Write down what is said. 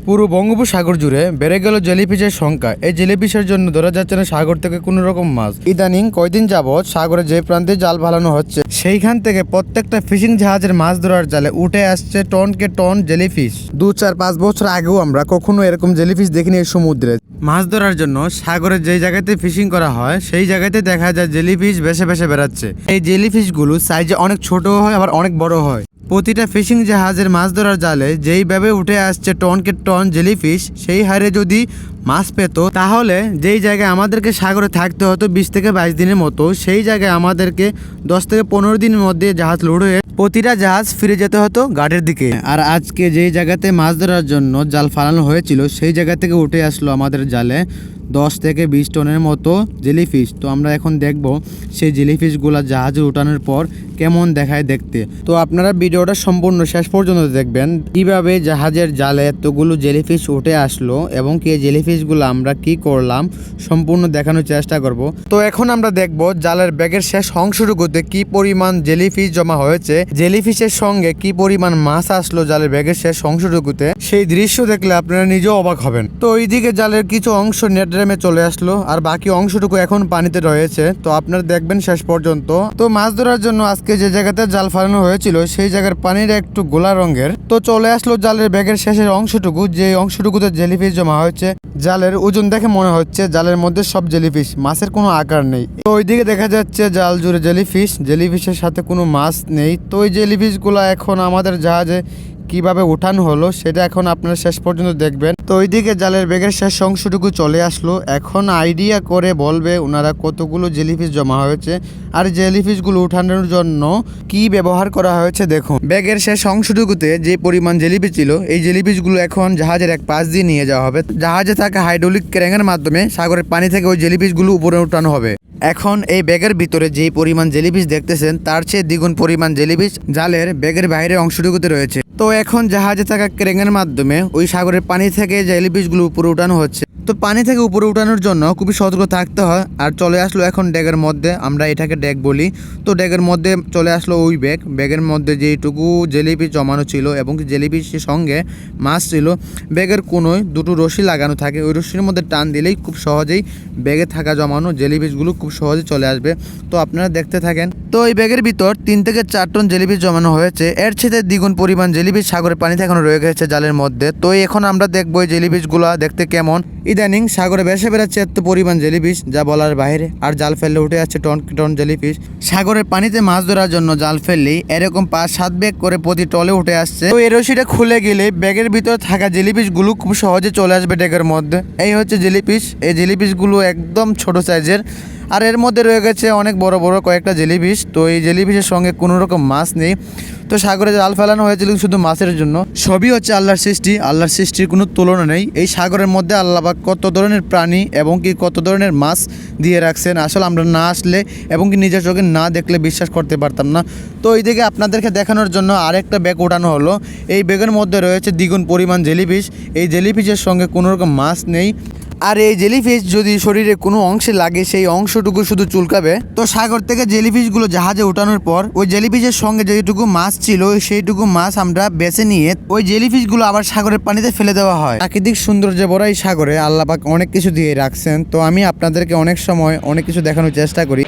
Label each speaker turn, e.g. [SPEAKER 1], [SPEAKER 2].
[SPEAKER 1] পুরো বঙ্গোপসাগর জুড়ে বেড়ে গেল জেলিফিশের সংখ্যা। এই জেলিফিশের জন্য ধরা যাচ্ছে না সাগর থেকে কোনো রকম মাছ। ইদানিং কয়দিন যাবৎ সাগরে যে প্রান্তে জাল ফালানো হচ্ছে সেইখান থেকে প্রত্যেকটা ফিশিং জাহাজের মাছ ধরার জালে উঠে আসছে টনকে টন জেলিফিশ। 2-4-5 বছর আগেও আমরা কখনো এরকম জেলিফিশ দেখিনি এই সমুদ্রে। মাছ ধরার জন্য সাগরে যেই জায়গাতে ফিশিং করা হয় সেই জায়গাতে দেখা যায় জেলিফিশ ভেসে ভেসে বেড়াচ্ছে। এই জেলিফিশগুলো সাইজে অনেক ছোট হয় আবার অনেক বড় হয়। প্রতিটা ফিশিং জাহাজের মাছ ধরার জালে যেইভাবে উঠে আসছে টনকে টন জেলিফিশ, সেই হারে যদি মাছ পেত তাহলে যেই জায়গায় আমাদেরকে সাগরে থাকতে হতো 20 থেকে 22 দিনের মতো, সেই জায়গায় আমাদেরকে 10 থেকে 15 দিনের মধ্যে জাহাজ লোড হয়ে প্রতিটা জাহাজ ফিরে যেতে হতো ঘাটের দিকে। আর আজকে যেই জায়গাতে মাছ ধরার জন্য জাল ফালানো হয়েছিল সেই জায়গা থেকে উঠে আসলো আমাদের জালে 10 থেকে 20 টনের মতো জেলিফিশ। তো আমরা এখন দেখব সেই জেলিফিশগুলো জাহাজে উঠানোর পর কেমন দেখায় দেখতে। তো আপনারা ভিডিওটা সম্পূর্ণ শেষ পর্যন্ত দেখবেন কিভাবে জাহাজের জালে এতগুলো জেলিফিশ উঠে আসলো এবং কি এই জেলিফিশগুলো আমরা কি করলাম সম্পূর্ণ দেখানোর চেষ্টা করব। তো এখন আমরা দেখব জালের ব্যাগের শেষ অংশটুকুতে কি পরিমাণ জেলিফিশ জমা হয়েছে, জেলিফিশের সঙ্গে কি পরিমাণ মাছ আসলো জালের ব্যাগের শেষ অংশটুকুতে। সেই দৃশ্য দেখলে আপনারা নিজেও অবাক হবেন। তো ওইদিকে জালের কিছু অংশ নেট ড্যামে চলে আসলো আর বাকি অংশটুকু এখন পানিতে রয়েছে। তো আপনারা দেখবেন শেষ পর্যন্ত। তো মাছ ধরার জন্য আজকে যে জায়গাতে জাল ফালানো হয়েছিল সেই জায়গার পানির একটু গোলা রঙের। তো চলে আসলো জালের ব্যাগের শেষের অংশটুকু, যে অংশটুকুতে জেলিফিশ জমা হয়েছে। জালের ওজন দেখে মনে হচ্ছে জালের মধ্যে সব জেলিফিশ, মাছের কোনো আকার নেই। তো ওইদিকে দেখা যাচ্ছে জাল জুড়ে জেলিফিশ, জেলিফিশের সাথে কোনো মাছ নেই। তো ওই জেলিফিশগুলো এখন আমাদের জাহাজে কিভাবে উঠানো হলো সেটা এখন আপনারা শেষ পর্যন্ত দেখবেন। তো ওইদিকে জালের ব্যাগের শেষ অংশটুকু চলে আসলো। এখন আইডিয়া করে বলবে ওনারা কতগুলো জেলিফিশ জমা হয়েছে আর জেলিফিশগুলো উঠানোর জন্য কি ব্যবহার করা হয়েছে দেখুন। ব্যাগের শেষ অংশটুকুতে যে পরিমাণ জেলিফিশ ছিল এই জেলিফিশগুলো এখন জাহাজের এক পাশ দিয়ে নিয়ে যাওয়া হবে। জাহাজে থাকা হাইড্রোলিক ক্রেনের মাধ্যমে সাগরের পানি থেকে ওই জেলিফিশগুলো উপরে উঠানো হবে। এখন এই ব্যাগের ভিতরে যেই পরিমাণ জেলিফিশ দেখতেছেন তার চেয়ে দ্বিগুণ পরিমাণ জেলিফিশ জালের ব্যাগের বাইরের অংশটুকুতে রয়েছে। তো এখন জাহাজে থাকা ক্রেনের মাধ্যমে ওই সাগরের পানি থেকে জেলিফিশগুলো উপরে উঠানো হচ্ছে। তো পানি থেকে উপরে উঠানোর জন্য খুবই সতর্ক থাকতে হয়। আর চলে আসলো এখন ড্যাগের মধ্যে, আমরা এটাকে ড্যাগ বলি। তো ড্যাগের মধ্যে চলে আসলো ওই ব্যাগের মধ্যে যেইটুকু জেলিফিশ জমানো ছিল এবং জেলিফিশের সঙ্গে মাছ ছিল। ব্যাগের কোনোয় দুটো রশি লাগানো থাকে, ওই রশির মধ্যে টান দিলেই খুব সহজেই ব্যাগে থাকা জমানো জেলিফিশগুলো খুব সহজে চলে আসবে। তো আপনারা দেখতে থাকেন। তো এই ব্যাগের ভিতর 3 থেকে 4 টন জেলিফিশ জমানো হয়েছে। এর চেয়ে দ্বিগুণ পরিমাণ জেলিফিশ সাগরের পানিতে এখনো রয়ে গেছে জালের মধ্যে। তো এখন আমরা দেখবো এই জেলিফিশগুলো দেখতে কেমন। ইদানিং সাগরে ভেসে বেড়াচ্ছে এত পরিমাণ জেলিফিশ যা বলার বাইরে। আর জাল ফেললে উঠে যাচ্ছে টন টন জেলিফিশ। সাগরের পানিতে মাছ ধরার জন্য জাল ফেললেই এরকম 5-7 ব্যাগ করে প্রতি টলে উঠে আসছে। তো এই রশিটা খুলে গেলে ব্যাগের ভিতর থাকা জেলিফিশগুলো খুব সহজে চলে আসবে ড্যাগের মধ্যে। এই হচ্ছে জেলিফিশ। এই জেলিফিশগুলো একদম ছোট সাইজের আর এর মধ্যে রয়ে গেছে অনেক বড় বড় কয়েকটা জেলিফিশ। তো এই জেলিফিশের সঙ্গে কোনো রকম মাছ নেই। তো সাগরে জাল ফেলানো হয়েছিল শুধু মাছের জন্য। সবই হচ্ছে আল্লাহর সৃষ্টি, আল্লাহর সৃষ্টির কোনো তুলনা নেই। এই সাগরের মধ্যে আল্লাহ পাক কত ধরনের প্রাণী এবং কি কত ধরনের মাছ দিয়ে রাখছেন, আসলে আমরা না আসলে এবং কি নিজের চোখে না দেখলে বিশ্বাস করতে পারতাম না। তো এইদিকে আপনাদেরকে দেখানোর জন্য আরেকটা ব্যাগ ওঠানো হলো। এই ব্যাগের মধ্যে রয়েছে দ্বিগুণ পরিমাণ জেলিফিশ। এই জেলিফিশের সঙ্গে কোনো রকম মাছ নেই। আর এই জেলিফিশ যদি শরীরে কোনো অংশে লাগে সেই অংশটুকু শুধু চুলকাবে। তো সাগর থেকে জেলিফিশগুলো জাহাজে ওঠানোর পর ওই জেলিফিশের সঙ্গে যেটুকু মাছ ছিল সেইটুকু মাছ আমরা বেছে নিয়ে ওই জেলিফিশগুলো আবার সাগরের পানিতে ফেলে দেওয়া হয়। প্রাকৃতিক সৌন্দর্যে ভরা এই সাগরে আল্লাহ পাক অনেক কিছু দিয়ে রাখছেন। তো আমি আপনাদেরকে অনেক সময় অনেক কিছু দেখানোর চেষ্টা করি।